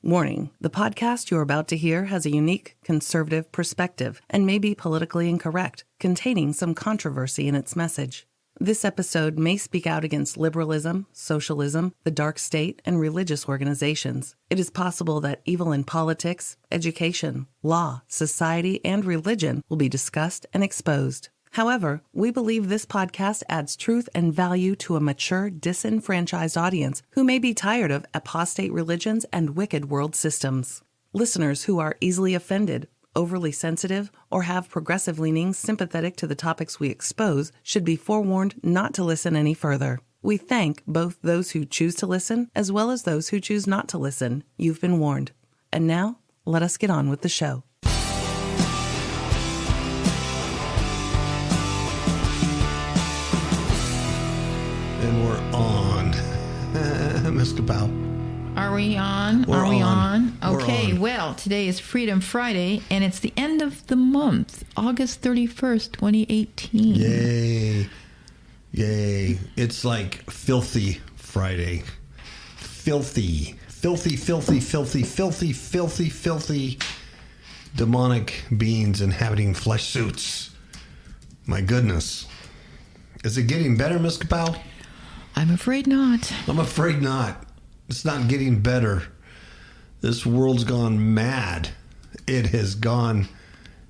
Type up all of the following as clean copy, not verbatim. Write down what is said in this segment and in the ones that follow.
Warning, the podcast you're about to hear has a unique conservative perspective and may be politically incorrect, containing some controversy in its message. This episode may speak out against liberalism, socialism, the dark state, and religious organizations. It is possible that evil in politics, education, law, society, and religion will be discussed and exposed. However, we believe this podcast adds truth and value to a mature, disenfranchised audience who may be tired of apostate religions and wicked world systems. Listeners who are easily offended, overly sensitive, or have progressive leanings sympathetic to the topics we expose should be forewarned not to listen any further. We thank both those who choose to listen as well as those who choose not to listen. You've been warned. And now, let us get on with the show. And we're on. Miss KAPOW. Are we on? We're on. Okay, We're on. well, today is Freedom Friday, and it's the end of the month, August 31st, 2018. Yay. Yay. It's like Filthy Friday. Filthy. Filthy, filthy, filthy, filthy, filthy, filthy demonic beings inhabiting flesh suits. My goodness. Is it getting better, Miss KAPOW? I'm afraid not. I'm afraid not. It's not getting better. This world's gone mad. It has gone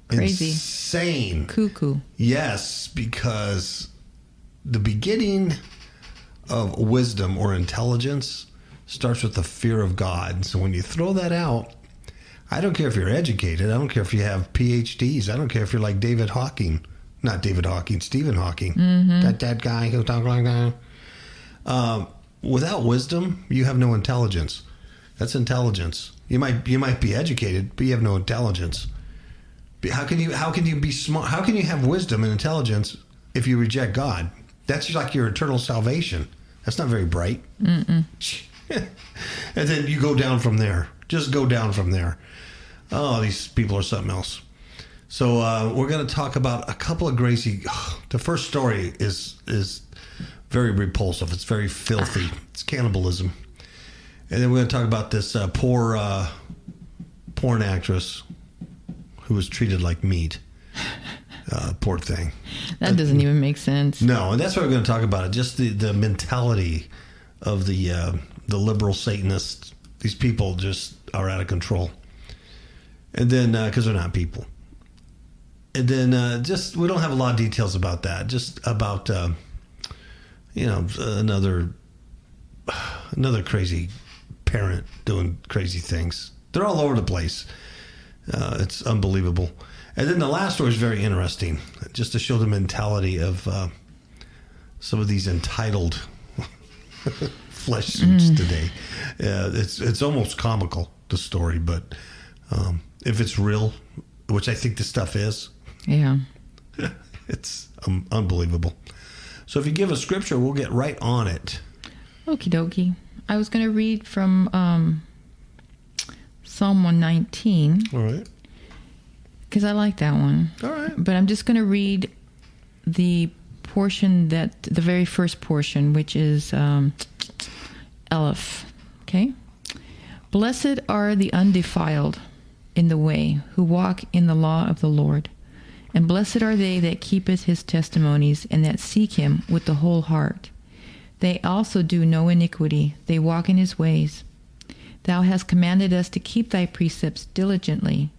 Crazy. Insane. Cuckoo. Yes, because the beginning of wisdom or intelligence starts with the fear of God. So when you throw that out, I don't care if you're educated. I don't care if you have PhDs. I don't care if you're like David Hawking. Not David Hawking, Stephen Hawking. Mm-hmm. That guy who talks like that. Without wisdom, you have no intelligence. That's intelligence. You might be educated, but you have no intelligence. How can you be smart? How can you have wisdom and intelligence if you reject God? That's like your eternal salvation. That's not very bright. And then you go down from there. Just go down from there. Oh, these people are something else. So we're going to talk about a couple of crazy. The first story is very repulsive. It's very filthy. It's cannibalism. And then we're going to talk about this poor porn actress who was treated like meat. Poor thing. That doesn't even make sense. No, and that's what we're going to talk about. Just the mentality of the liberal Satanists. These people just are out of control. And then, because they're not people. And then just, we don't have a lot of details about that. Just about, another crazy parent doing crazy things. They're all over the place. It's unbelievable. And then the last story is very interesting, just to show the mentality of some of these entitled flesh suits today. It's almost comical, the story, but if it's real, which I think this stuff is, Yeah. it's unbelievable. So if you give a scripture, we'll get right on it. Okie dokie. I was going to read from Psalm 119. All right. Because I like that one. All right. But I'm just going to read the very first portion, which is Aleph. Okay? Blessed are the undefiled in the way, who walk in the law of the Lord. And blessed are they that keepeth his testimonies, and that seek him with the whole heart. They also do no iniquity, they walk in his ways. Thou hast commanded us to keep thy precepts diligently.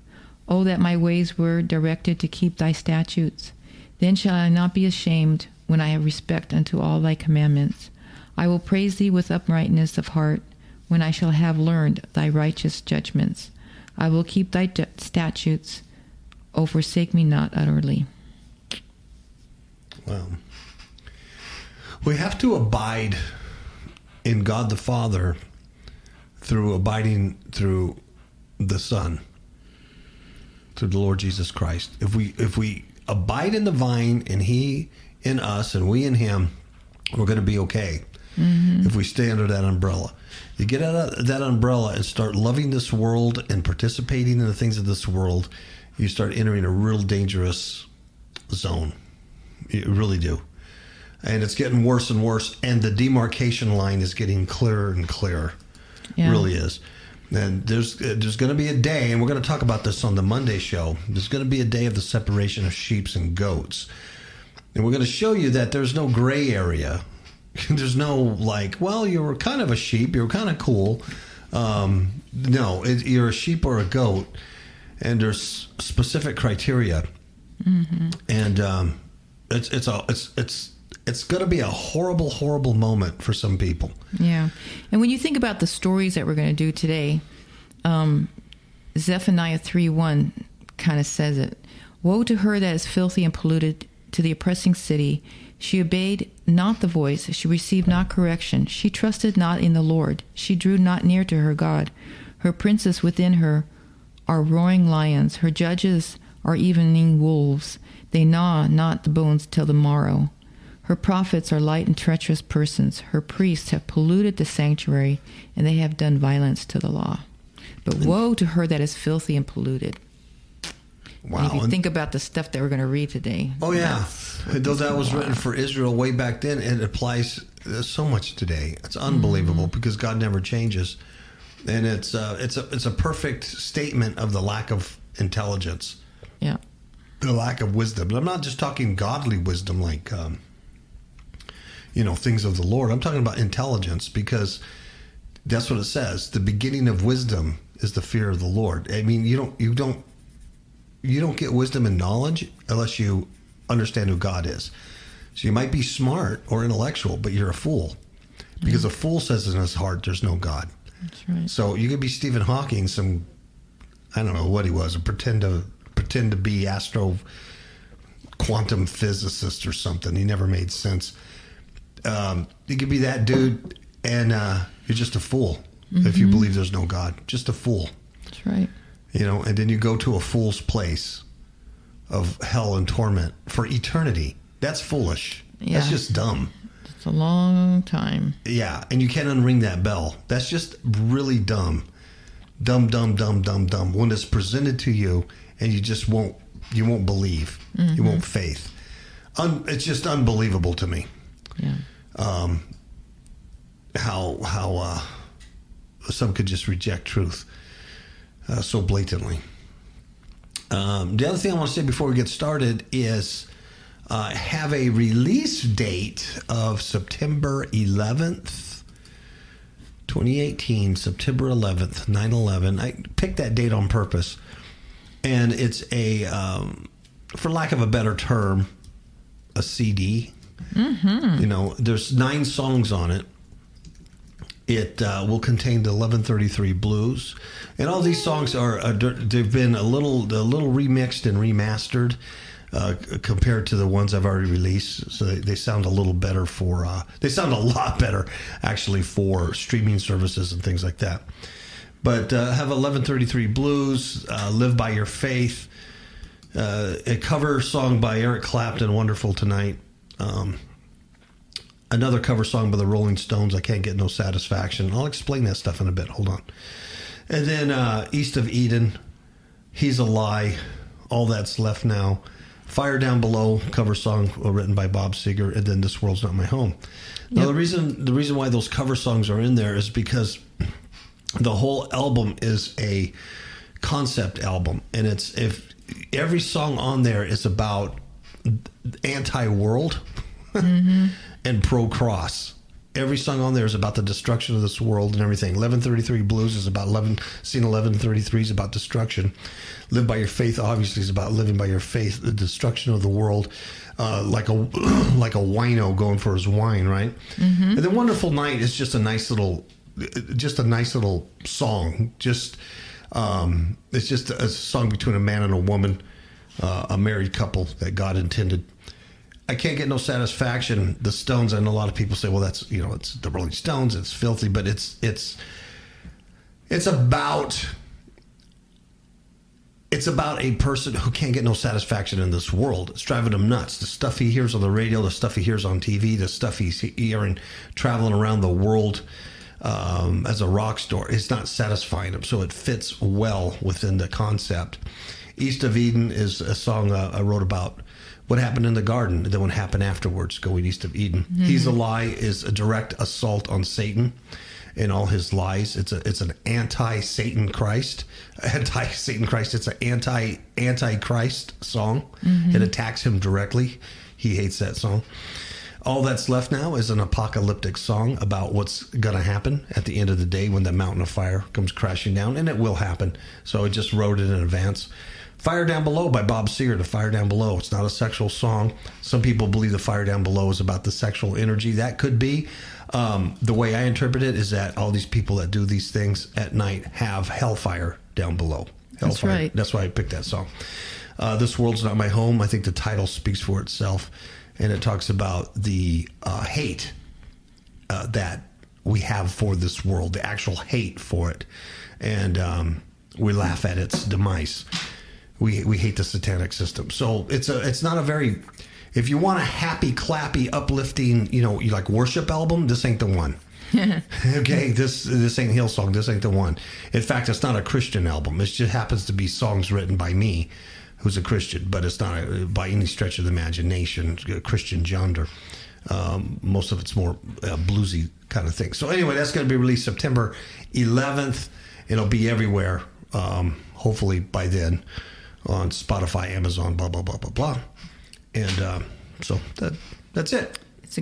O that my ways were directed to keep thy statutes. Then shall I not be ashamed when I have respect unto all thy commandments. I will praise thee with uprightness of heart, when I shall have learned thy righteous judgments. I will keep thy statutes. O forsake me not utterly. Wow. We have to abide in God the Father through abiding through the Son, through the Lord Jesus Christ. If we abide in the vine and He in us and we in Him, we're going to be okay. If we stay under that umbrella. You get out of that umbrella and start loving this world and participating in the things of this world, you start entering a real dangerous zone. You really do. And it's getting worse and worse, and the demarcation line is getting clearer and clearer. Yeah. It really is. And there's going to be a day, and we're going to talk about this on the Monday show. There's going to be a day of the separation of sheep and goats. And we're going to show you that there's no gray area. There's no like, well, you were kind of a sheep. You were kind of cool. No, you're a sheep or a goat. And there's specific criteria. Mm-hmm. And it's going to be a horrible, horrible moment for some people. Yeah. And when you think about the stories that we're going to do today, Zephaniah 3:1 kind of says it. Woe to her that is filthy and polluted, to the oppressing city. She obeyed not the voice. She received not correction. She trusted not in the Lord. She drew not near to her God. Her princes within her are roaring lions. Her judges are evening wolves. They gnaw not the bones till the morrow. Her prophets are light and treacherous persons. Her priests have polluted the sanctuary, and they have done violence to the law. But woe to her that is filthy and polluted. Wow. And if you think about the stuff that we're going to read today. Oh, yeah. Though that was written for Israel way back then, it applies so much today. It's unbelievable because God never changes. And it's a perfect statement of the lack of intelligence. Yeah. The lack of wisdom. But I'm not just talking godly wisdom like, things of the Lord. I'm talking about intelligence because that's what it says. The beginning of wisdom is the fear of the Lord. I mean, you don't get wisdom and knowledge unless you understand who God is. So you might be smart or intellectual, but you're a fool. Because a fool says in his heart, there's no God. That's right. So you could be Stephen Hawking, I don't know what he was, pretend to be quantum physicist or something. He never made sense. You could be that dude, and you're just a fool if you believe there's no God. Just a fool. That's right. And then you go to a fool's place of hell and torment for eternity. That's foolish. Yeah. That's just dumb. It's a long time. Yeah, and you can't unring that bell. That's just really dumb. Dumb, dumb, dumb, dumb, dumb. When it's presented to you and you just won't believe. You won't faith. It's just unbelievable to me. Yeah. How some could just reject truth so blatantly. The other thing I want to say before we get started is have a release date of September 11th, 2018, September 11th, 9/11. I picked that date on purpose. And it's for lack of a better term, a CD. Mm-hmm. There's 9 songs on it. It will contain the 1133 blues, and all these songs they've been a little remixed and remastered compared to the ones I've already released. So they sound a little better they sound a lot better actually for streaming services and things like that. But have 1133 blues, Live by Your Faith, a cover song by Eric Clapton, Wonderful Tonight. Another cover song by the Rolling Stones, I Can't Get No Satisfaction. I'll explain that stuff in a bit. Hold on. And then East of Eden, He's a Lie, All That's Left Now. Fire Down Below, cover song written by Bob Seger, and then This World's Not My Home. Now, the reason why those cover songs are in there is because the whole album is a concept album, and if every song on there is about anti-world and pro-cross. Every song on there is about the destruction of this world and everything. 1133 Blues is about scene 1133 is about destruction. Live by Your Faith obviously is about living by your faith, the destruction of the world, like a wino going for his wine, right? Mm-hmm. And then Wonderful Night is just a nice little song. It's just a song between a man and a woman, a married couple that God intended. I Can't Get No Satisfaction. The Stones, I know a lot of people say, well, that's, it's the Rolling Stones, it's filthy, but it's about a person who can't get no satisfaction in this world. It's driving him nuts. The stuff he hears on the radio, the stuff he hears on TV, the stuff he's hearing traveling around the world as a rock star, it's not satisfying him. So it fits well within the concept. East of Eden is a song I wrote about what happened in the garden, and then what happened afterwards, going east of Eden. Mm-hmm. He's a Lie is a direct assault on Satan and all his lies. It's an anti-Satan Christ. It's an anti-Christ song. It attacks him directly. He hates that song. All that's left now is an apocalyptic song about what's going to happen at the end of the day when the mountain of fire comes crashing down, and it will happen. So I just wrote it in advance. Fire Down Below by Bob Seger, The Fire Down Below. It's not a sexual song. Some people believe The Fire Down Below is about the sexual energy. That could be. The way I interpret it is that all these people that do these things at night have hellfire down below. Hellfire. That's right. That's why I picked that song. This World's Not My Home. I think the title speaks for itself. And it talks about the hate that we have for this world, the actual hate for it. And we laugh at its demise. We hate the satanic system. So it's not a very, if you want a happy, clappy, uplifting, you like worship album, this ain't the one. Okay, this ain't Hillsong. This ain't the one. In fact, it's not a Christian album. It just happens to be songs written by me, who's a Christian, but it's not by any stretch of the imagination a Christian genre. Most of it's more bluesy kind of thing. So anyway, that's going to be released September 11th. It'll be everywhere, hopefully by then, on Spotify, Amazon, blah, blah, blah, blah, blah. And so that's it. It's a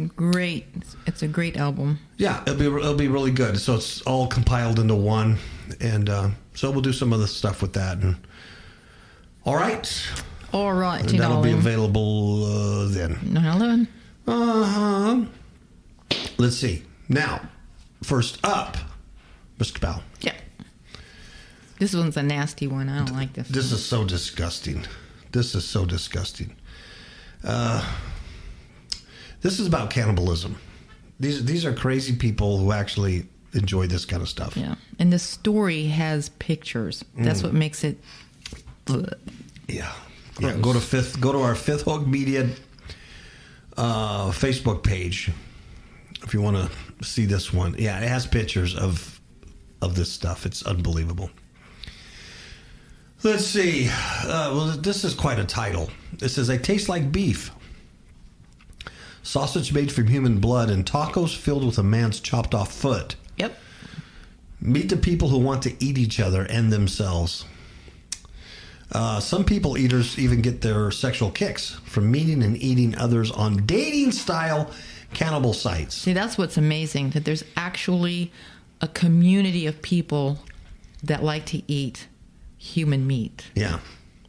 great album. Yeah, it'll be really good. So it's all compiled into one. And so we'll do some other stuff with that. And all right. All right. And that'll be available then. 9/11. Uh-huh. Let's see. Now, first up, Mr. KAPOW. Yeah. This one's a nasty one. I don't like this. This is so disgusting. This is about cannibalism. These are crazy people who actually enjoy this kind of stuff. Yeah. And the story has pictures. That's what makes it... Yeah. Go to our Fifth Hook Media Facebook page if you want to see this one. Yeah, it has pictures of this stuff. It's unbelievable. Let's see. Well, this is quite a title. It says, "I taste like beef. Sausage made from human blood and tacos filled with a man's chopped off foot. Yep. Meet the people who want to eat each other and themselves. Some people eaters even get their sexual kicks from meeting and eating others on dating-style cannibal sites." See, that's what's amazing, that there's actually a community of people that like to eat human meat. Yeah.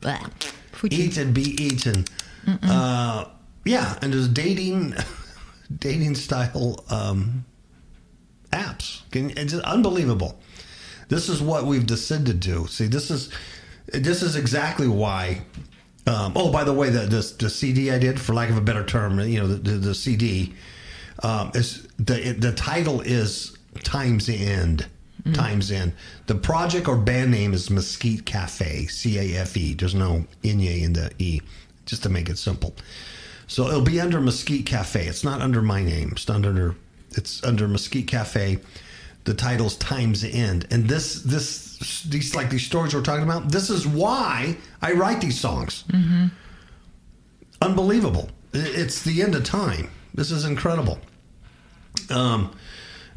Blah. Eat and be eaten. Yeah, and there's dating style apps. It's unbelievable. This is what we've descended to. See, this is exactly why. By the way, the CD I did, for lack of a better term, the CD, is the title is Time's End. Time's End. The project or band name is Mesquite Cafe, CAFE. There's no inye in the E, just to make it simple. So it'll be under Mesquite Cafe. It's not under my name. It's under Mesquite Cafe. The title's Time's End. And these stories we're talking about, this is why I write these songs. Mm-hmm. Unbelievable. It's the end of time. This is incredible.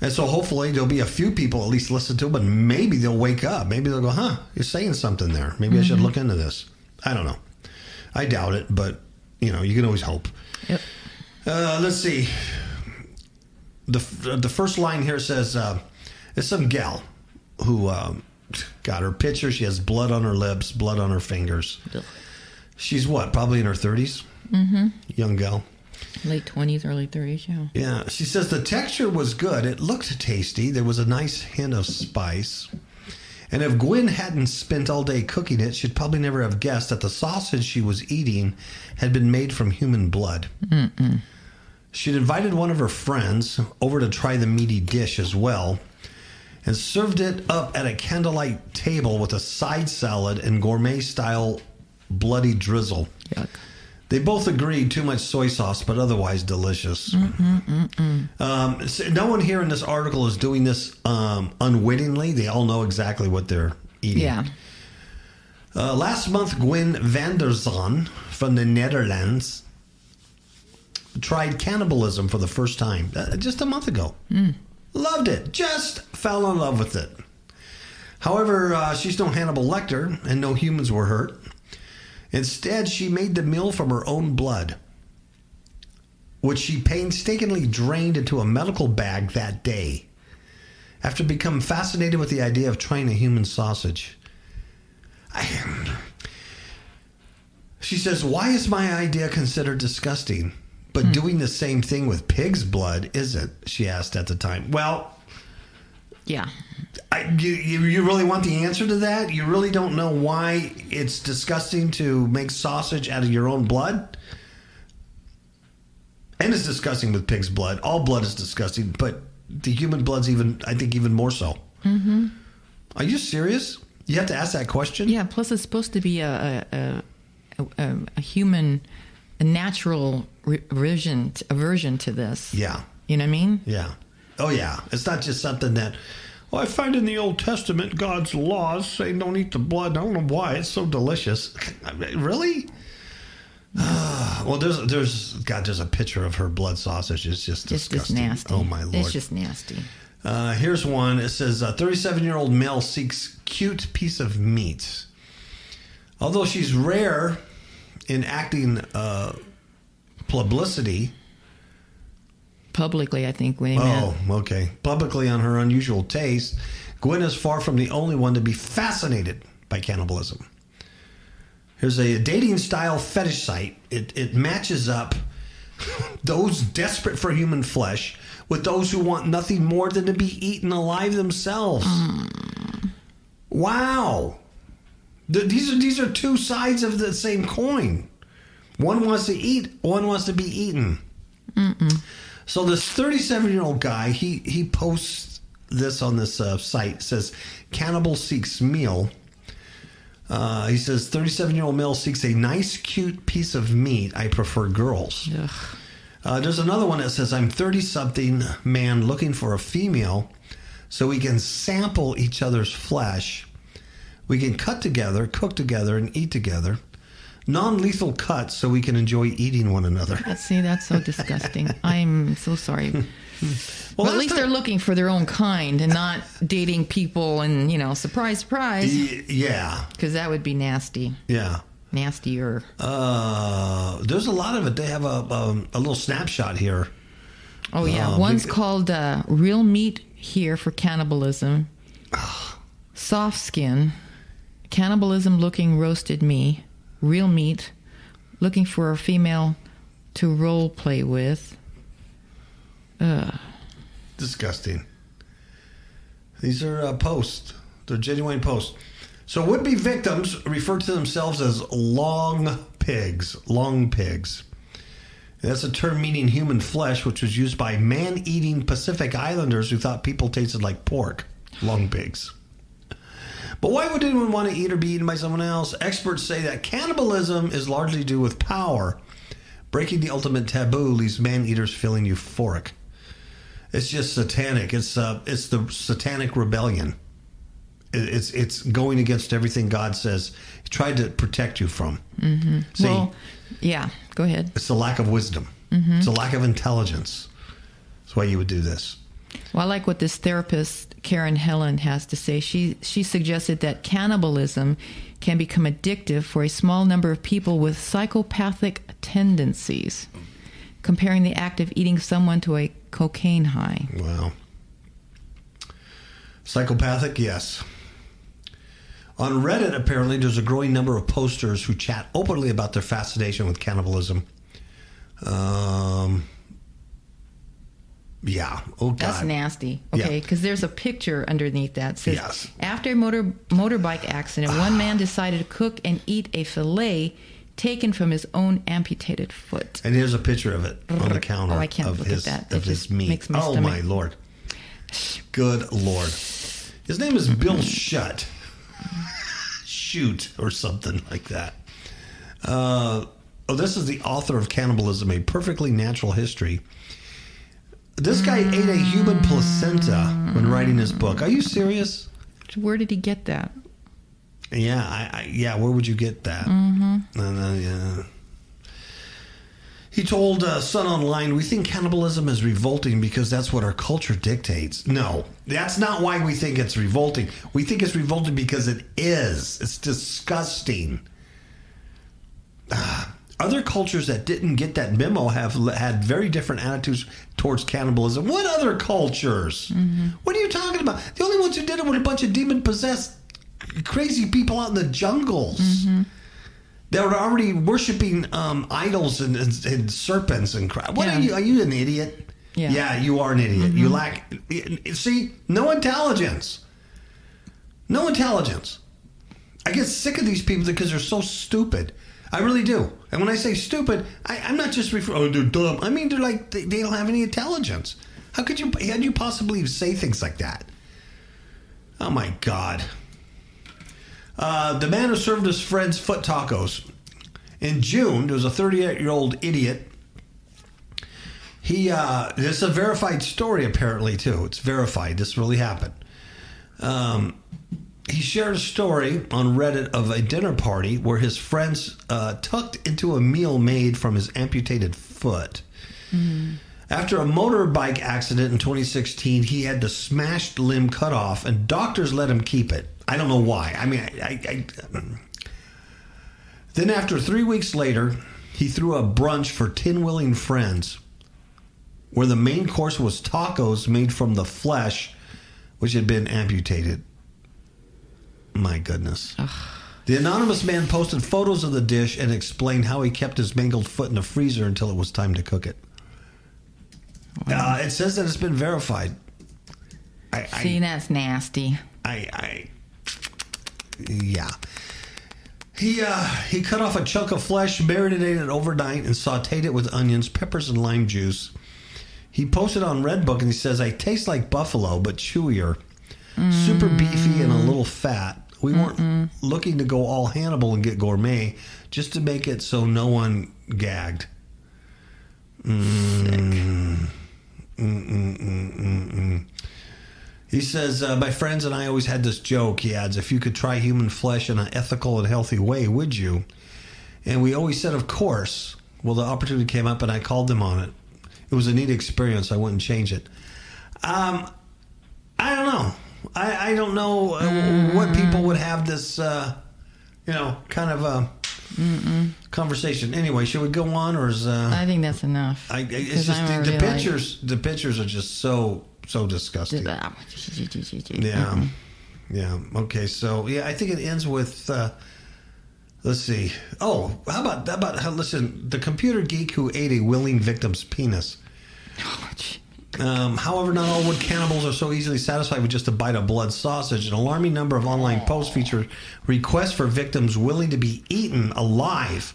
And so hopefully there'll be a few people at least listen to it, but maybe they'll wake up. Maybe they'll go, you're saying something there. Maybe I should look into this. I don't know. I doubt it, but, you can always hope. Yep. Let's see. The first line here says, it's some gal who got her picture. She has blood on her lips, blood on her fingers. Ugh. She's what, probably in her 30s? Mm-hmm. Young gal. Late 20s, early 30s, yeah. Yeah. She says the texture was good. It looked tasty. There was a nice hint of spice. And if Gwen hadn't spent all day cooking it, she'd probably never have guessed that the sausage she was eating had been made from human blood. Mm-mm. She'd invited one of her friends over to try the meaty dish as well, and served it up at a candlelight table with a side salad and gourmet-style bloody drizzle. Yuck. They both agreed too much soy sauce, but otherwise delicious. So no one here in this article is doing this unwittingly. They all know exactly what they're eating. Yeah. Last month, Gwen van der Zon from the Netherlands tried cannibalism for the first time, just a month ago. Loved it. Just fell in love with it. However, she's no Hannibal Lecter, and no humans were hurt. Instead, she made the meal from her own blood, which she painstakingly drained into a medical bag that day, after becoming fascinated with the idea of trying a human sausage. She says, why is my idea considered disgusting? But doing the same thing with pig's blood isn't, she asked at the time. Well, yeah. You really want the answer to that? You really don't know why it's disgusting to make sausage out of your own blood? And it's disgusting with pig's blood. All blood is disgusting, but the human blood's even more so. Mm-hmm. Are you serious? You have to ask that question? Yeah, plus it's supposed to be a human, a natural aversion to this. Yeah. You know what I mean? Yeah. Oh, yeah. It's not just something that, I find in the Old Testament God's laws say don't eat the blood. I don't know why. It's so delicious. Really? Well, there's a picture of her blood sausage. It's just disgusting. It's just nasty. Oh, my Lord. It's just nasty. Here's one. It says, 37-year-old male seeks cute piece of meat. Although she's rare in acting publicity. Publicly, I think, when he meant. Oh, okay. Publicly on her unusual taste, Gwen is far from the only one to be fascinated by cannibalism. Here's a dating-style fetish site. It matches up those desperate for human flesh with those who want nothing more than to be eaten alive themselves. Wow. These are two sides of the same coin. One wants to eat, one wants to be eaten. So this 37-year-old guy, he posts this on this site. It says, Cannibal seeks meal. He says, 37-year-old male seeks a nice, cute piece of meat. I prefer girls. There's another one that says, I'm 30-something man looking for a female so we can sample each other's flesh. We can cut together, cook together, and eat together. Non-lethal cuts so we can enjoy eating one another. See, that's so disgusting. I'm so sorry. Well, at least they're looking for their own kind and not dating people and, surprise, surprise. Yeah. Because that would be nasty. Yeah. Nastier. There's a lot of it. They have a little snapshot here. Oh, yeah. One's called Real Meat Here for Cannibalism. Soft Skin. Cannibalism Looking Roasted Me. Real Meat. Looking for a female to role play with. Disgusting. These are posts. They're genuine posts. So would-be victims refer to themselves as long pigs. Long pigs. And that's a term meaning human flesh, which was used by man-eating Pacific Islanders who thought people tasted like pork. Long pigs. But why would anyone want to eat or be eaten by someone else? Experts say that cannibalism is largely due with power. Breaking the ultimate taboo leaves man-eaters feeling euphoric. It's just satanic. It's the satanic rebellion. It's going against everything God says He tried to protect you from. Mm-hmm. See, well, yeah, go ahead. It's a lack of wisdom. Mm-hmm. It's a lack of intelligence. That's why you would do this. Well, I like what this therapist, Karen Helen, has to say. She suggested that cannibalism can become addictive for a small number of people with psychopathic tendencies, comparing the act of eating someone to a cocaine high. Wow. Psychopathic, yes. On Reddit, apparently, there's a growing number of posters who chat openly about their fascination with cannibalism. Yeah. Oh, God. That's nasty. Okay, because there's a picture underneath that says, yes. After a motorbike accident, one man decided to cook and eat a fillet taken from his own amputated foot. And here's a picture of it on the counter. I can't look at that. Of his meat. Makes my stomach. My Lord. Good Lord. His name is Bill Shutt. Shoot, or something like that. This is the author of Cannibalism, A Perfectly Natural History. This guy ate a human placenta when writing his book. Are you serious? Where did he get that? Yeah, where would you get that? Mm-hmm. He told Sun Online, "We think cannibalism is revolting because that's what our culture dictates." No, that's not why we think it's revolting. We think it's revolting because it is. It's disgusting. Other cultures that didn't get that memo have had very different attitudes towards cannibalism. What other cultures? Mm-hmm. What are you talking about? The only ones who did it were a bunch of demon-possessed crazy people out in the jungles. Mm-hmm. They were already worshiping idols and serpents and crap. What are you? Are you an idiot? Yeah, you are an idiot. Mm-hmm. You lack... See, no intelligence. No intelligence. I get sick of these people because they're so stupid. I really do. And when I say stupid, I'm not just referring... Oh, they're dumb. I mean, they're like... They don't have any intelligence. How could you possibly say things like that? Oh, my God. The man who served his friend's foot tacos. In June, there was a 38-year-old idiot. This is a verified story, apparently, too. It's verified. This really happened. He shared a story on Reddit of a dinner party where his friends tucked into a meal made from his amputated foot. Mm-hmm. After a motorbike accident in 2016, he had the smashed limb cut off, and doctors let him keep it. I don't know why. I mean, Then after 3 weeks later, he threw a brunch for 10 willing friends where the main course was tacos made from the flesh, which had been amputated. My goodness. Ugh. The anonymous man posted photos of the dish and explained how he kept his mangled foot in the freezer until it was time to cook it. Wow. It says that it's been verified. That's nasty. Yeah. He cut off a chunk of flesh, marinated it overnight, and sauteed it with onions, peppers, and lime juice. He posted on Redbook, and he says, "I taste like buffalo, but chewier. Super beefy and a little fat. We weren't looking to go all Hannibal and get gourmet, just to make it so no one gagged." He says, "My friends and I always had this joke," he adds, "if you could try human flesh in an ethical and healthy way, would you?" And we always said, of course. Well, the opportunity came up and I called them on it. It was a neat experience. I wouldn't change it. I don't know. I don't know what people would have this, kind of a conversation. Anyway, should we go on, or is? I think that's enough. It's just the pictures. The pictures are just so disgusting. Yeah, yeah. Okay, so I think it ends with. Let's see. Oh, how about listen? The computer geek who ate a willing victim's penis. However, not all wood cannibals are so easily satisfied with just a bite of blood sausage. An alarming number of online posts feature requests for victims willing to be eaten alive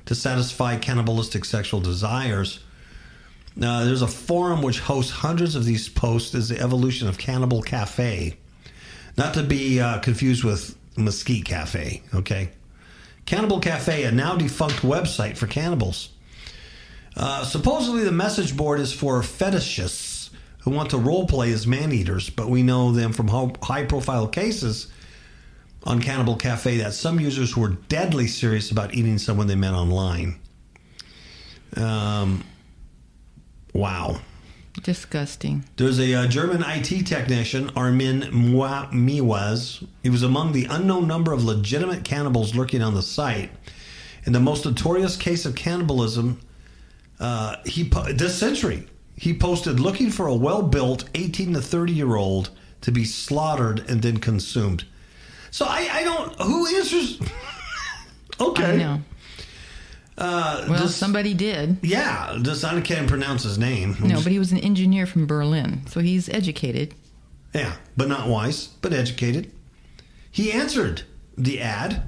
to satisfy cannibalistic sexual desires. There's a forum which hosts hundreds of these posts. Is the evolution of Cannibal Cafe, not to be confused with Mesquite Cafe. Okay, Cannibal Cafe, a now defunct website for cannibals. Supposedly the message board is for fetishists who want to role play as man-eaters, but we know them from high-profile cases on Cannibal Cafe that some users were deadly serious about eating someone they met online. Wow. Disgusting. There's a German IT technician, Armin Miwaz. He was among the unknown number of legitimate cannibals lurking on the site. In the most notorious case of cannibalism this century, he posted looking for a well-built 18 to 30-year-old to be slaughtered and then consumed. So I don't... Who answers... Okay. I know. Somebody did. Yeah. I can't pronounce his name. No, but he was an engineer from Berlin, so he's educated. Yeah, but not wise, but educated. He answered the ad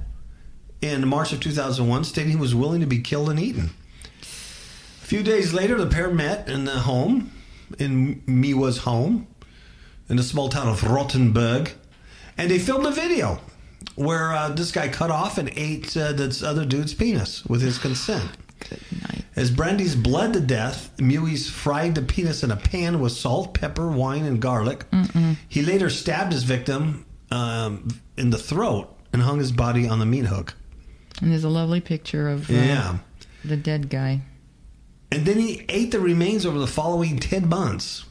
in March of 2001, stating he was willing to be killed and eaten. A few days later, the pair met in Miwa's home, in the small town of Rothenburg, and they filmed a video where this guy cut off and ate this other dude's penis with his consent. Good night. As Brandy's bled to death, Mewis fried the penis in a pan with salt, pepper, wine, and garlic. He later stabbed his victim in the throat and hung his body on the meat hook. And there's a lovely picture of the dead guy. And then he ate the remains over the following 10 months,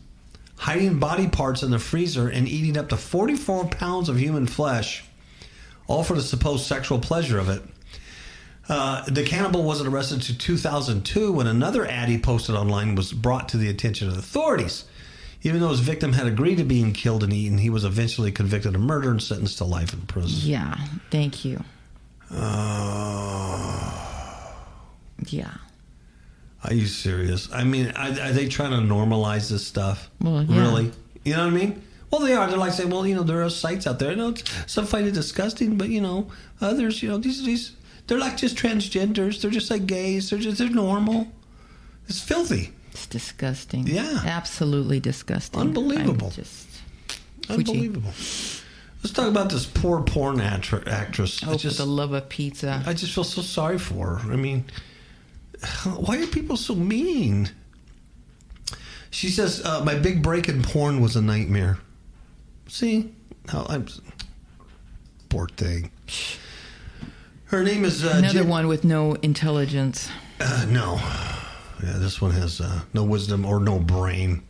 hiding body parts in the freezer and eating up to 44 pounds of human flesh, all for the supposed sexual pleasure of it. The cannibal wasn't arrested until 2002 when another ad he posted online was brought to the attention of the authorities. Even though his victim had agreed to being killed and eaten, he was eventually convicted of murder and sentenced to life in prison. Yeah, thank you. Yeah. Are you serious? I mean, are they trying to normalize this stuff? Well, yeah. Really? You know what I mean? Well, they are. They're like saying, well, there are sites out there. Some find it disgusting, but, others, these they're like just transgenders. They're just like gays. They're normal. It's filthy. It's disgusting. Yeah. Absolutely disgusting. Unbelievable. Unbelievable. Let's talk about this poor porn actress. For the love of pizza. I just feel so sorry for her. I mean, why are people so mean? She says, my big break in porn was a nightmare. See? Poor thing. Her name is... Another one with no intelligence. No. Yeah, this one has no wisdom or no brain.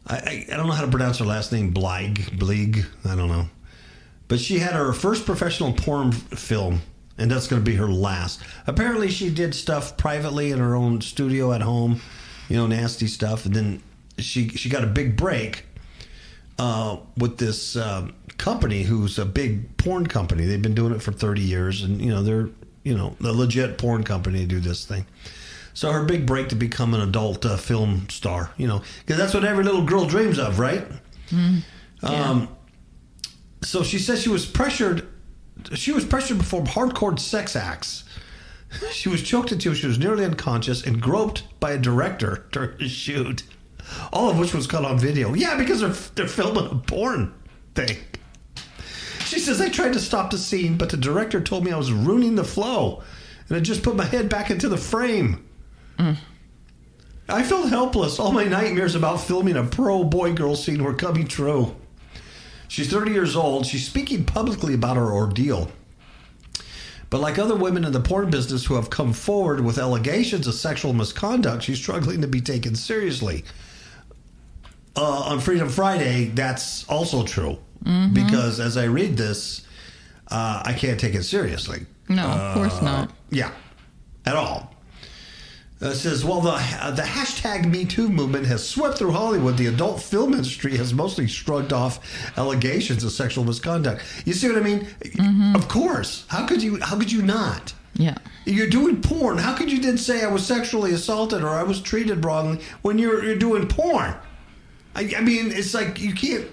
I don't know how to pronounce her last name. Bleeg. I don't know. But she had her first professional porn film, and that's going to be her last. Apparently, she did stuff privately in her own studio at home, nasty stuff. And then she got a big break with this company who's a big porn company. They've been doing it for 30 years, and, they're, a legit porn company to do this thing. So her big break to become an adult film star, because that's what every little girl dreams of, right? Yeah. So she says she was pressured. She was pressured to perform hardcore sex acts. She was choked until she was nearly unconscious and groped by a director during the shoot. All of which was caught on video. Yeah, because they're filming a porn thing. She says, I tried to stop the scene, but the director told me I was ruining the flow, and I just put my head back into the frame. I felt helpless. All my nightmares about filming a pro boy-girl scene were coming true. She's 30 years old. She's speaking publicly about her ordeal. But like other women in the porn business who have come forward with allegations of sexual misconduct, she's struggling to be taken seriously. On Freedom Friday, that's also true. Because as I read this, I can't take it seriously. No, of course not. Yeah, at all. It says, well, the hashtag Metoo movement has swept through Hollywood. The adult film industry has mostly shrugged off allegations of sexual misconduct. You see what I mean? Of course. How could you not? Yeah. You're doing porn. How could you then say I was sexually assaulted or I was treated wrongly when you're doing porn? I mean, it's like you can't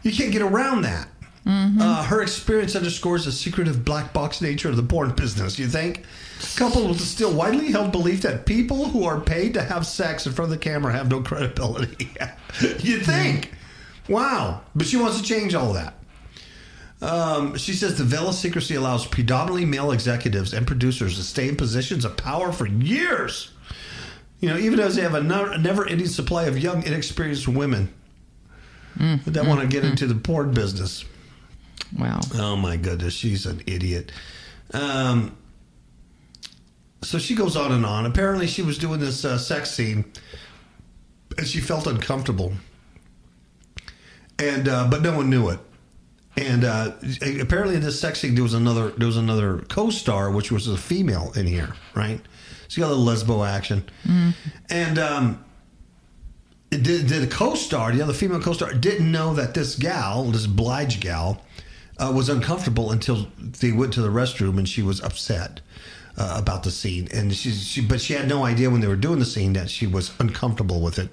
get around that. Her experience underscores the secretive black box nature of the porn business, you think? Coupled with the still widely held belief that people who are paid to have sex in front of the camera have no credibility. You think? Wow. But she wants to change all that. She says the veil of secrecy allows predominantly male executives and producers to stay in positions of power for years. Even as they have a never-ending supply of young, inexperienced women that want to get into the porn business. Wow. Oh, my goodness. She's an idiot. So she goes on and on. Apparently, she was doing this sex scene, and she felt uncomfortable. And but no one knew it. And apparently, in this sex scene, there was another co-star, which was a female in here, right? She got a little lesbo action. And the co-star, the other female co-star, didn't know that this Blige gal, was uncomfortable until they went to the restroom and she was upset about the scene. And but she had no idea when they were doing the scene that she was uncomfortable with it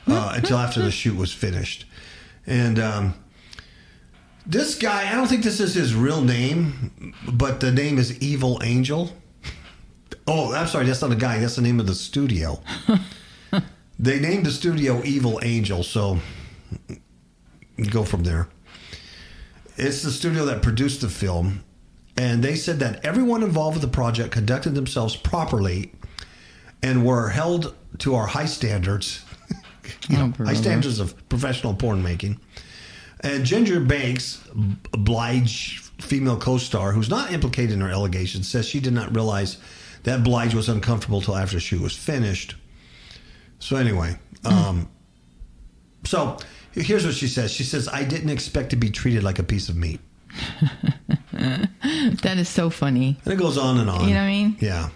until after the shoot was finished. And this guy, I don't think this is his real name, but the name is Evil Angel. Oh, I'm sorry, that's not a guy. That's the name of the studio. They named the studio Evil Angel, so go from there. It's the studio that produced the film, and they said that everyone involved with the project conducted themselves properly and were held to our high standards, high standards of professional porn making. And Ginger Banks, Blige female co-star, who's not implicated in her allegations, says she did not realize That Blige was uncomfortable till after she was finished. So anyway, so here's what she says. She says, I didn't expect to be treated like a piece of meat. That is so funny. And it goes on and on. You know what I mean? Yeah.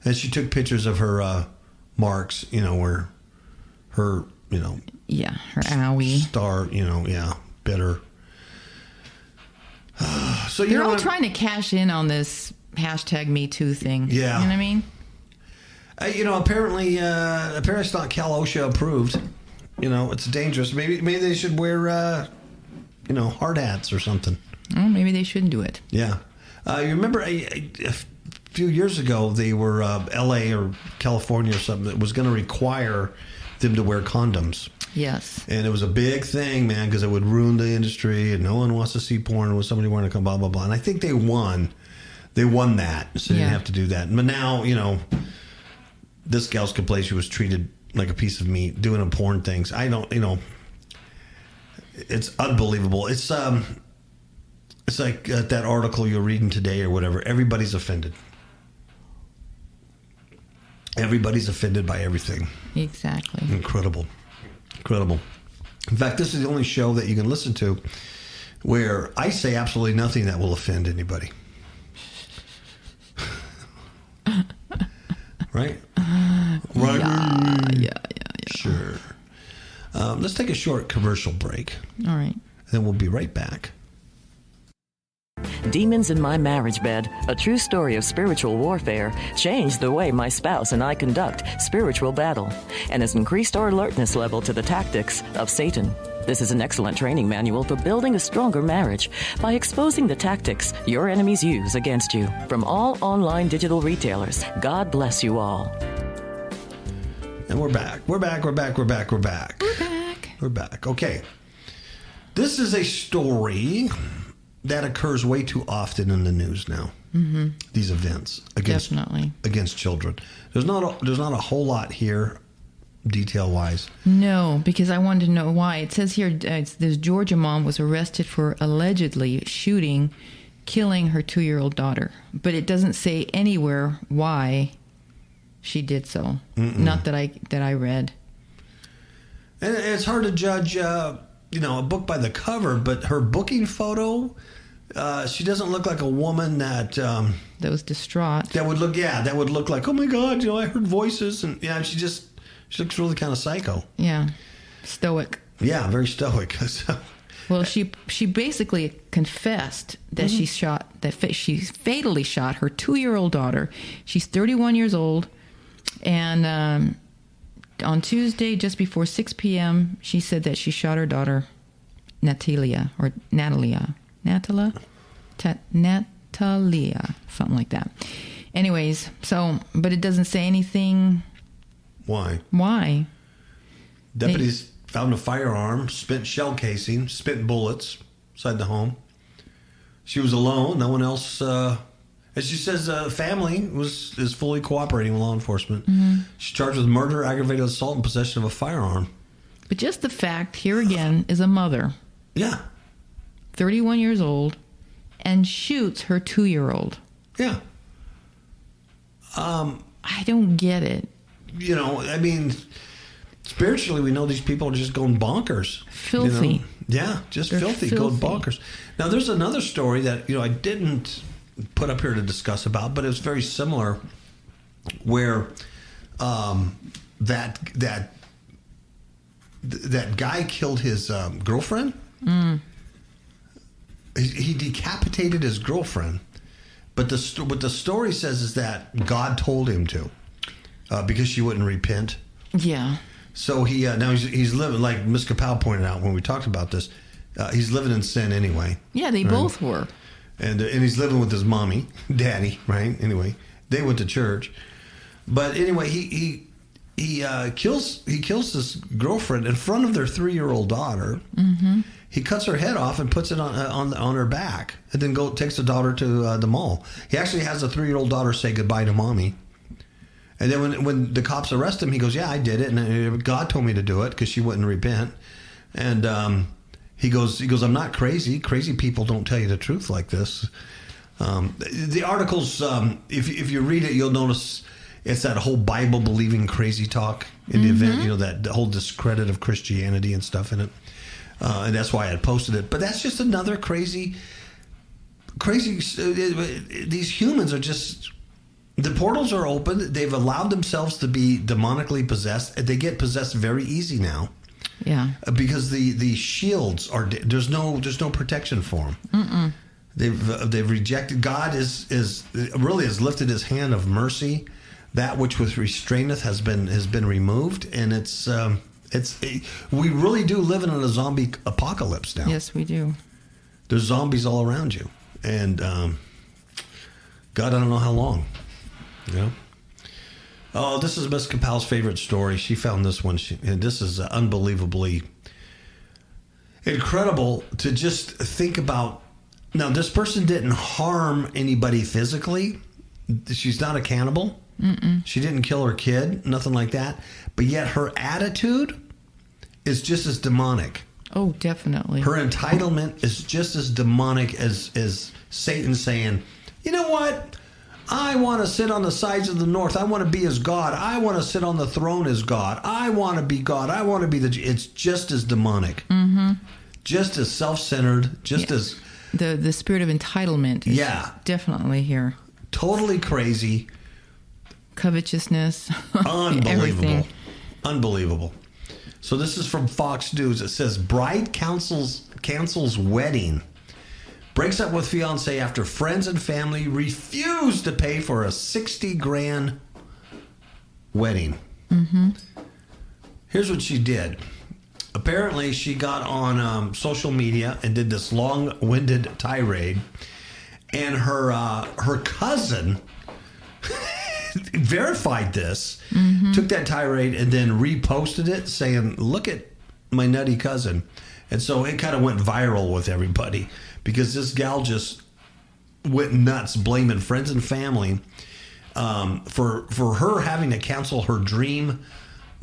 And she took pictures of her marks, where her, Yeah, her owie. star, bitter. So They're all trying to cash in on this hashtag #MeToo thing. Yeah. You know what I mean? Apparently it's not Cal OSHA approved. It's dangerous. Maybe they should wear, hard hats or something. Well, maybe they shouldn't do it. Yeah. You remember a few years ago, they were L.A. or California or something that was going to require them to wear condoms. Yes. And it was a big thing, man, because it would ruin the industry, and no one wants to see porn with somebody wearing a condom, blah, blah, blah. And I think they won. They won that, so they didn't have to do that. But now, this gal's complaint, she was treated like a piece of meat, doing a porn things. I don't, it's unbelievable. It's like that article you're reading today or whatever. Everybody's offended. Everybody's offended by everything. Exactly. Incredible. In fact, this is the only show that you can listen to where I say absolutely nothing that will offend anybody. Right? Right. Yeah. Sure. Let's take a short commercial break. All right. Then we'll be right back. Demons in My Marriage Bed, a true story of spiritual warfare, changed the way my spouse and I conduct spiritual battle and has increased our alertness level to the tactics of Satan. This is an excellent training manual for building a stronger marriage by exposing the tactics your enemies use against you from all online digital retailers. God bless you all. And we're back. We're back. Okay. This is a story that occurs way too often in the news now. Mm-hmm. These events against children. There's not a whole lot here, detail wise. No, because I wanted to know why. It says here this Georgia mom was arrested for allegedly killing her 2-year-old daughter, but it doesn't say anywhere why she did so. Mm-mm. Not that I read. And it's hard to judge, a book by the cover, but her booking photo, she doesn't look like a woman that was distraught. That would look like, oh my God, I heard voices, and she looks really kind of psycho. Yeah, stoic. Yeah, very stoic. Well, she basically confessed that mm-hmm. she fatally shot her 2-year-old daughter. She's 31 years old, and on Tuesday, just before 6 p.m., she said that she shot her daughter, Natalia, something like that. Anyways, but it doesn't say anything. Why? Deputies found a firearm, spent shell casing, spent bullets inside the home. She was alone. No one else. As she says, family is fully cooperating with law enforcement. Mm-hmm. She's charged with murder, aggravated assault, and possession of a firearm. But just the fact, here again, is a mother. Yeah. 31 years old, and shoots her 2-year-old. Yeah. I don't get it. Spiritually, we know these people are just going bonkers. Filthy. Yeah, just filthy, going bonkers. Now, there's another story that, I didn't put up here to discuss about, but it's very similar, where that guy killed his girlfriend. Mm. He decapitated his girlfriend, but what the story says is that God told him to, because she wouldn't repent. Yeah. So he now he's living, like Miss KAPOW pointed out when we talked about this. He's living in sin anyway. Yeah, they both were. And he's living with his mommy, daddy, right? Anyway, they went to church, but anyway, he kills his girlfriend in front of their 3-year-old daughter. Mm-hmm. He cuts her head off and puts it on her back, and then takes the daughter to the mall. He actually has the 3-year-old daughter say goodbye to mommy, and then when the cops arrest him, he goes, "Yeah, I did it, and God told me to do it because she wouldn't repent." And he goes, "I'm not crazy. Crazy people don't tell you the truth like this." The articles, if you read it, you'll notice it's that whole Bible believing crazy talk in the event, that the whole discredit of Christianity and stuff in it. And that's why I had posted it. But that's just another crazy. These humans are just. The portals are open. They've allowed themselves to be demonically possessed. They get possessed very easy now. Yeah. Because the shields are there's no protection for them. They've rejected. God has lifted His hand of mercy. That which was restraineth has been removed, and we really do live in a zombie apocalypse now. Yes, we do. There's zombies all around you, and God, I don't know how long. Oh, this is Miss KAPOW's favorite story. She found this one, and this is unbelievably incredible to just think about. Now, this person didn't harm anybody physically. She's not a cannibal. She didn't kill her kid, nothing like that. But yet her attitude is just as demonic. Oh, definitely. Her entitlement is just as demonic as Satan saying, you know what? I want to sit on the sides of the north. I want to be as God. I want to sit on the throne as God. I want to be God. I want to be it's just as demonic. Just as self-centered, just as... The spirit of entitlement is definitely here. Totally crazy. Covetousness. Unbelievable. Everything. Unbelievable. So this is from Fox News. It says, bride cancels wedding. Breaks up with fiancé after friends and family refuse to pay for a $60,000 wedding. Here's what she did. Apparently, she got on social media and did this long-winded tirade. And her cousin verified this, took that tirade, and then reposted it saying, look at my nutty cousin. And so it kind of went viral with everybody because this gal just went nuts blaming friends and family for her having to cancel her dream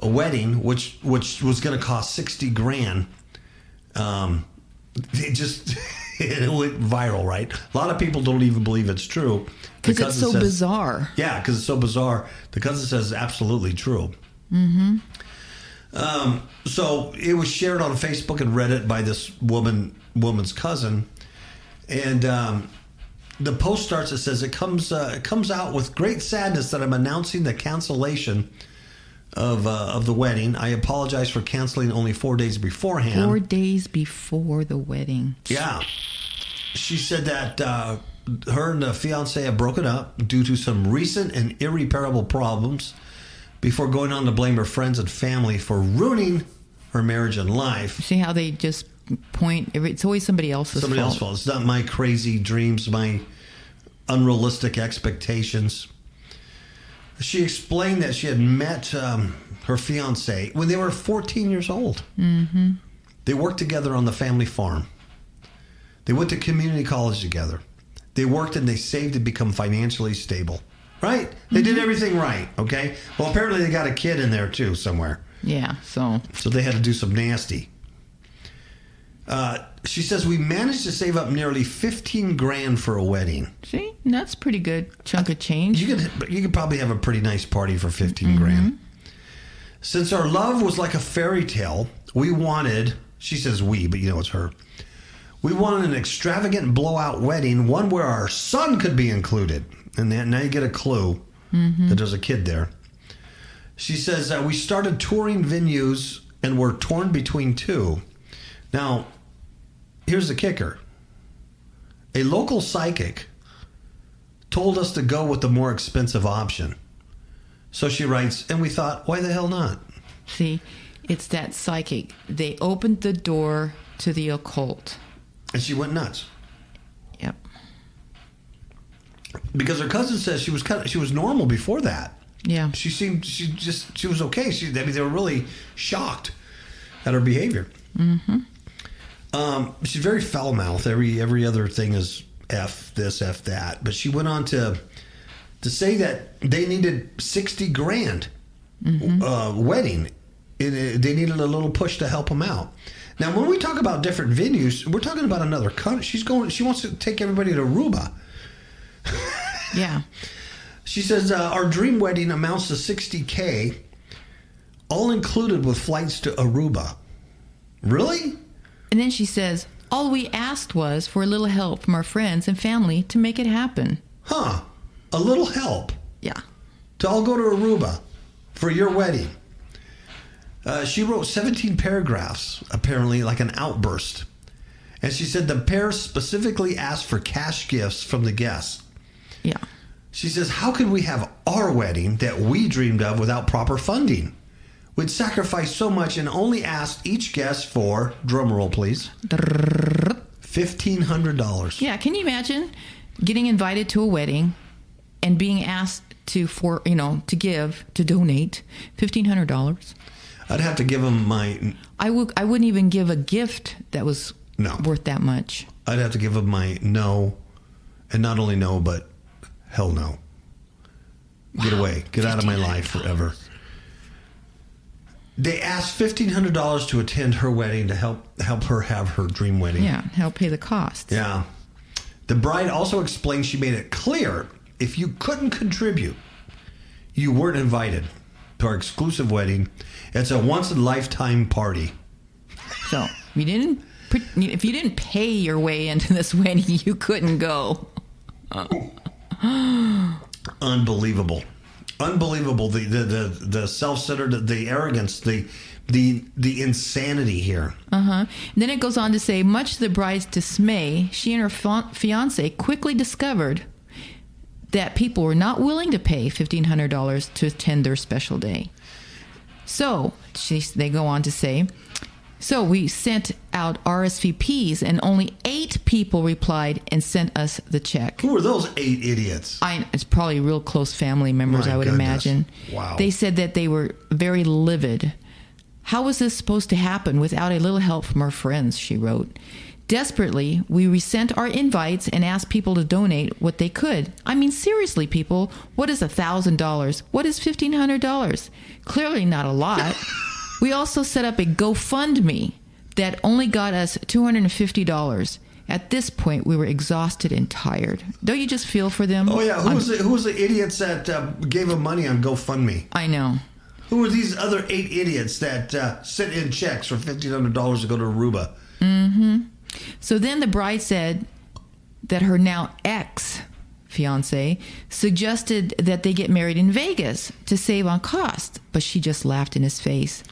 wedding, which was going to cost $60,000. It went viral, right? A lot of people don't even believe it's true. Because it's so bizarre. Yeah, because it's so bizarre. The cousin says it's absolutely true. So it was shared on Facebook and Reddit by this woman's cousin. And the post starts, it says, it comes out with great sadness that I'm announcing the cancellation of the wedding. I apologize for canceling only 4 days beforehand. 4 days before the wedding. Yeah. She said that her and the fiancé have broken up due to some recent and irreparable problems before going on to blame her friends and family for ruining her marriage and life. See how they just point, it's always somebody else's fault. It's not my crazy dreams, my unrealistic expectations. She explained that she had met her fiancé when they were 14 years old. They worked together on the family farm. They went to community college together. They worked and they saved to become financially stable. Right? They did everything right, okay? Well, apparently they got a kid in there too somewhere. Yeah, so they had to do some nasty. She says, we managed to save up nearly $15,000 for a wedding. See? That's pretty good chunk of change. You could probably have a pretty nice party for $15,000. Since our love was like a fairy tale, we wanted, she says we, but it's her. We wanted an extravagant blowout wedding, one where our son could be included. And now you get a clue that there's a kid there. She says, we started touring venues and were torn between two. Now, here's the kicker. A local psychic told us to go with the more expensive option. So she writes, and we thought, why the hell not? See, it's that psychic. They opened the door to the occult. And she went nuts. Yep. Because her cousin says she was normal before that. Yeah. She was okay. They were really shocked at her behavior. She's very foul-mouthed. Every other thing is F this, F that. But she went on to say that they needed $60,000 wedding. They needed a little push to help them out. Now, when we talk about different venues, we're talking about another country. She wants to take everybody to Aruba. Yeah. She says, our dream wedding amounts to $60K, all included with flights to Aruba. Really? And then she says, all we asked was for a little help from our friends and family to make it happen. Huh. A little help. Yeah. To all go to Aruba for your wedding. She wrote 17 paragraphs, apparently like an outburst. And she said the pair specifically asked for cash gifts from the guests. Yeah. She says, how could we have our wedding that we dreamed of without proper funding? We'd sacrificed so much and only asked each guest for, drumroll please, $1,500. Yeah, can you imagine getting invited to a wedding and being asked to donate $1,500? I'd have to give them my... I wouldn't even give a gift that was worth that much. I'd have to give them my no, and not only no, but hell no. Get away. Get out of my life forever. They asked $1,500 to attend her wedding to help her have her dream wedding. Yeah, help pay the costs. Yeah. The bride also explained she made it clear if you couldn't contribute, you weren't invited to our exclusive wedding. It's a once-in-a-lifetime party. So, if you didn't pay your way into this wedding, you couldn't go. Unbelievable. The self-centered, the arrogance, the insanity here. Then it goes on to say, much to the bride's dismay, she and her fiance quickly discovered that people were not willing to pay $1,500 to attend their special day. So they go on to say, so we sent out RSVPs and only 8 people replied and sent us the check. Who are those 8 idiots? It's probably real close family members, I would imagine. Wow. They said that they were very livid. How was this supposed to happen without a little help from our friends, she wrote. Desperately, we resent our invites and asked people to donate what they could. I mean, seriously, people, what is $1,000? What is $1,500? Clearly not a lot. We also set up a GoFundMe that only got us $250. At this point, we were exhausted and tired. Don't you just feel for them? Oh, yeah. Who was the idiots that gave them money on GoFundMe? I know. Who were these other 8 idiots that sent in checks for $1,500 to go to Aruba? Mm-hmm. So then the bride said that her now ex-fiance suggested that they get married in Vegas to save on cost, but she just laughed in his face.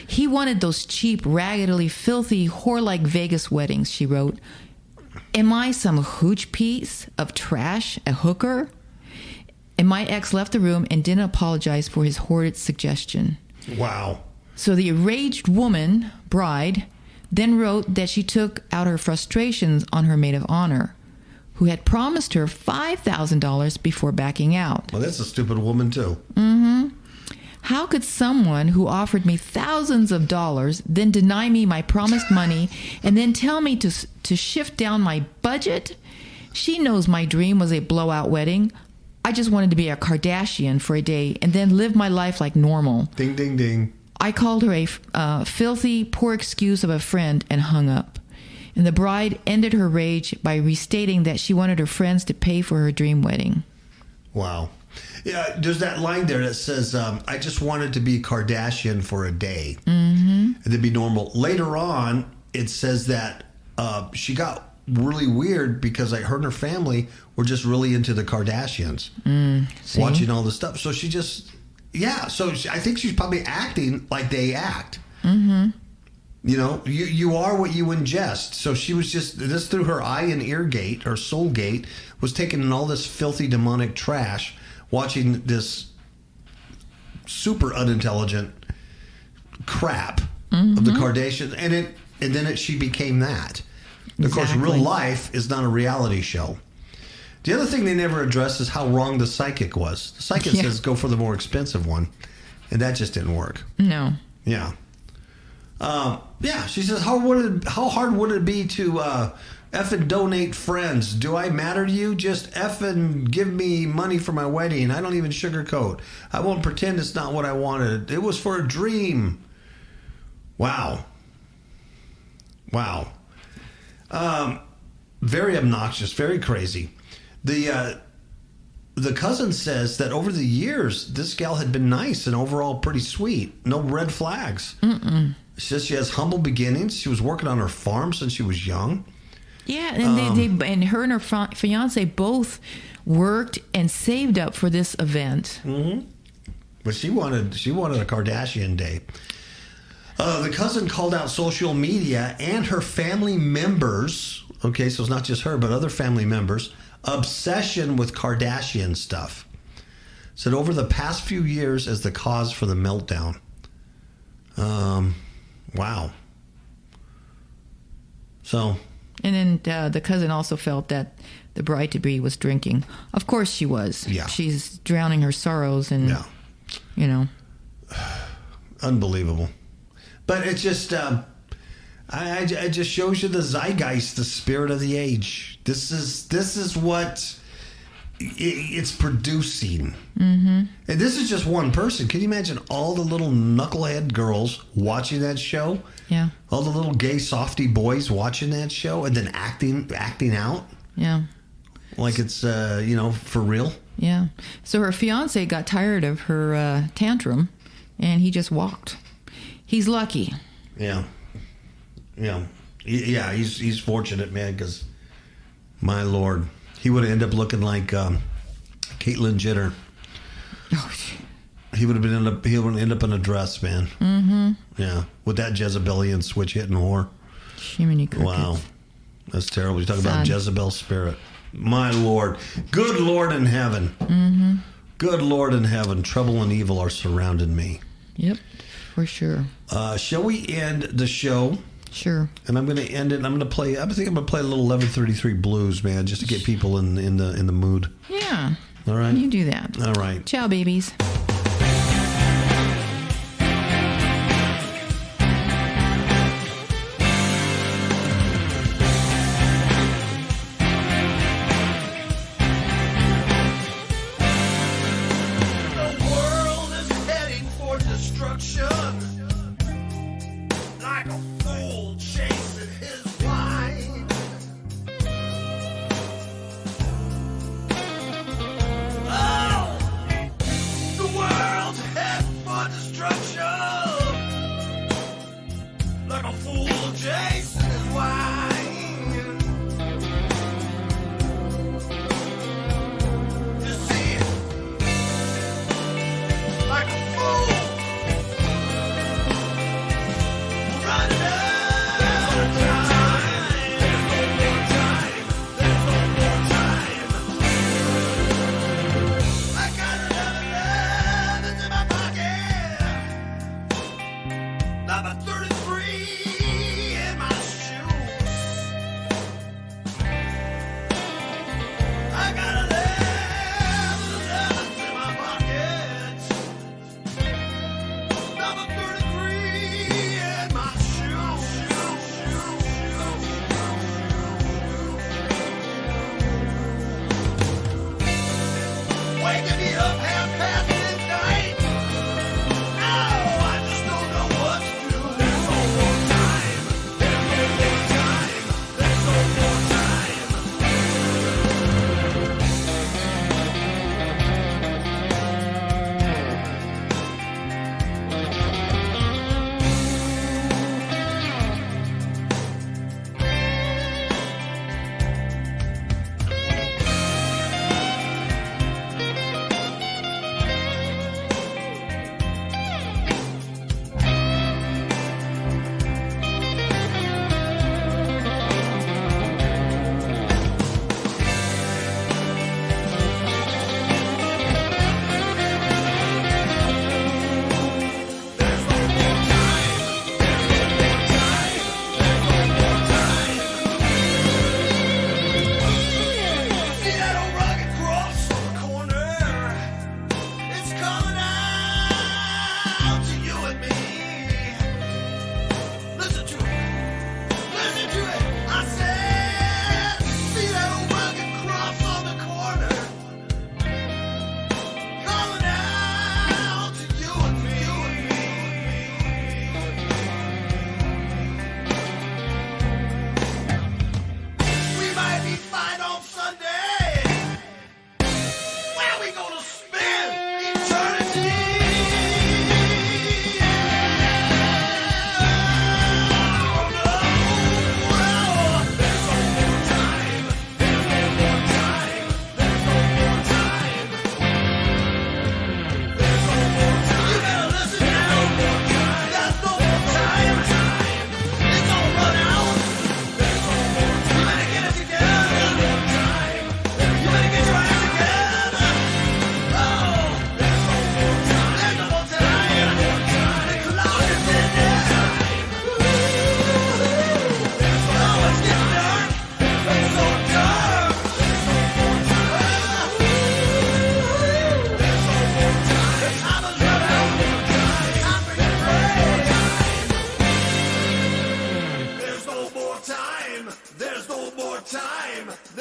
He wanted those cheap, raggedly filthy, whore-like Vegas weddings, she wrote. Am I some hooch piece of trash, a hooker? And my ex left the room and didn't apologize for his horrid suggestion. Wow. So the enraged woman, bride, then wrote that she took out her frustrations on her maid of honor, who had promised her $5,000 before backing out. Well, that's a stupid woman, too. Mm-hmm. How could someone who offered me thousands of dollars then deny me my promised money and then tell me to shift down my budget? She knows my dream was a blowout wedding. I just wanted to be a Kardashian for a day and then live my life like normal. Ding, ding, ding. I called her a filthy, poor excuse of a friend and hung up. And the bride ended her rage by restating that she wanted her friends to pay for her dream wedding. Wow. Yeah, there's that line there that says, I just wanted to be Kardashian for a day. Mm-hmm. And to be normal. Later on, it says that she got really weird because her and her family were just really into the Kardashians. Watching all this stuff. So she just... Yeah, so I think she's probably acting like they act. Mm-hmm. You know, you are what you ingest. So she was just, this through her eye and ear gate, her soul gate, was taking in all this filthy demonic trash, watching this super unintelligent crap of the Kardashians. And then she became that. Of course, real life is not a reality show. The other thing they never addressed is how wrong the psychic was. The psychic says go for the more expensive one, and that just didn't work. No. Yeah. She says, how hard would it be to effing donate friends? Do I matter to you? Just effing give me money for my wedding. I don't even sugarcoat. I won't pretend it's not what I wanted. It was for a dream. Wow. Very obnoxious, very crazy. the cousin says that over the years, this gal had been nice and overall pretty sweet. No red flags. She says she has humble beginnings. She was working on her farm since she was young. Yeah, and and her and her fiance both worked and saved up for this event. Mm-hmm. But she wanted a Kardashian day. The cousin called out social media and her family members. Okay, so it's not just her, but other family members. Obsession with Kardashian stuff. Said over the past few years as the cause for the meltdown. Wow. So. And then the cousin also felt that the bride-to-be was drinking. Of course she was. Yeah. She's drowning her sorrows and, you know. Unbelievable. But it's just, it just shows you the zeitgeist, the spirit of the age. This is what it's producing. Mm-hmm. And this is just one person. Can you imagine all the little knucklehead girls watching that show? Yeah. All the little gay softy boys watching that show and then acting out? Yeah. Like it's, for real? Yeah. So her fiance got tired of her tantrum, and he just walked. He's lucky. Yeah. Yeah. Yeah, he's fortunate, man, because, my Lord, he would end up looking like Caitlyn Jenner. Oh, he would end up in a dress, man. Mm-hmm. Yeah, with that Jezebelian switch hitting whore. Jiminy crickets. Wow, that's terrible. You talk about Jezebel's spirit. My Lord, good Lord in heaven. Mm-hmm. Good Lord in heaven, trouble and evil are surrounding me. Yep, for sure. Shall we end the show? Sure. And I'm going to end it. I'm going to play. I think I'm going to play a little 1133 blues, man, just to get people in the mood. Yeah. All right. You do that. All right. Ciao, babies.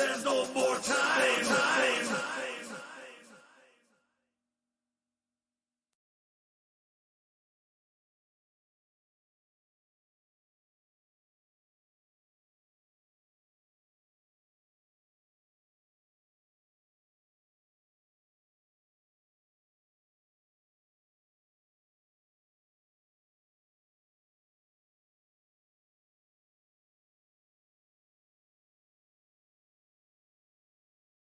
there's no more time.